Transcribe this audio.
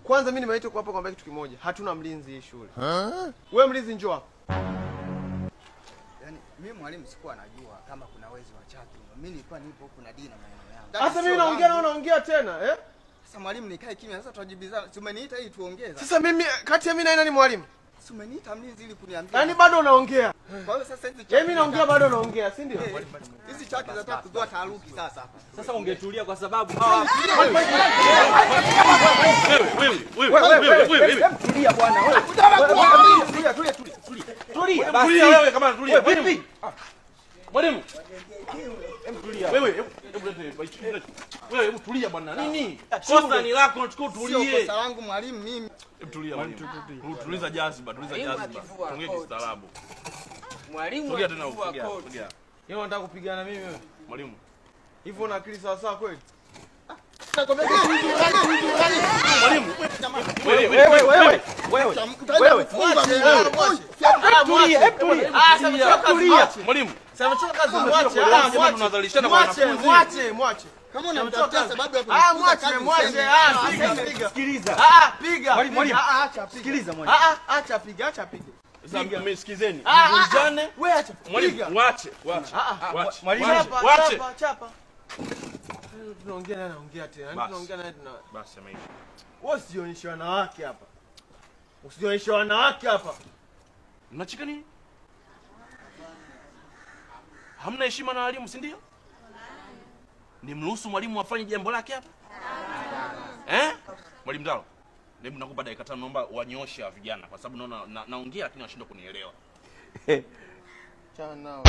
Kwanza mimi nimeitwa hapa kwamba kitu kimoja. Hatuna mlinzi hii shule. Wewe mlinzi njoo hapa. Yaani mimi mwalimu sikuwa najua kama kuna wezi wa chatu. Mimi nilikuwa nipo huko na Dina maneno yangu. Sasa mimi naongea na unaongea tena, eh? Sasa mwalimu nikae kimya sasa tuwajibizana. Si umeniita ili tuongeze. Sasa mimi kati ya mimi na nani mwalimu? Si umeniita mlinzi ili kuniambia. Yaani bado unaongea. Kwa hiyo sasa hizi mimi naongea bado unaongea, si ndio? Hizi chaki zinataka kuzua taharuki sasa hapa. Sasa ungetulia kwa sababu wewe tulia bwana wewe. Tulia basi wewe kama tulia. Vipi? Mwalimu. Tulia. Wewe tulia bwana. Nini? Kosa ni lako unachukua tulie. Sio kosa langu mwalimu mimi. Tulia mwalimu. Tuliza jaziba, Tuongee kistaarabu. Mwalimu tulia tena uongea. Yeye unataka kupigana mimi wewe? Mwalimu. Hivyo una akili sawa sawa kweli? Mwalimu. Mwalimu. Sasa choka kazi mwache. Tunadhalishana kwa wanafunzi. Mwache. Kama unamtafutia sababu ya mwache. Piga. Sikiliza. Piga. Mwalimu. Acha. Sikiliza mwalimu. Acha piga. Sasa mmesikizeni. Mvulane. Wewe acha. Mwalimu, waache. Mwalimu, chapa. Tunaongea naye naongea tena. Tunaongea naye tuna. Basi ameisha. Wewe usionyeshe wanawake hapa. Mnachika nini? Hamna heshima na walimu, si ndio? Nimruhusu mwalimu afanye jambo lake hapa? Mwalimu Ndalo, hebu nakupa dakika 5 naomba wanyooshe vijana kwa sababu naona naongea lakini washindwa kunielewa. Chana nao.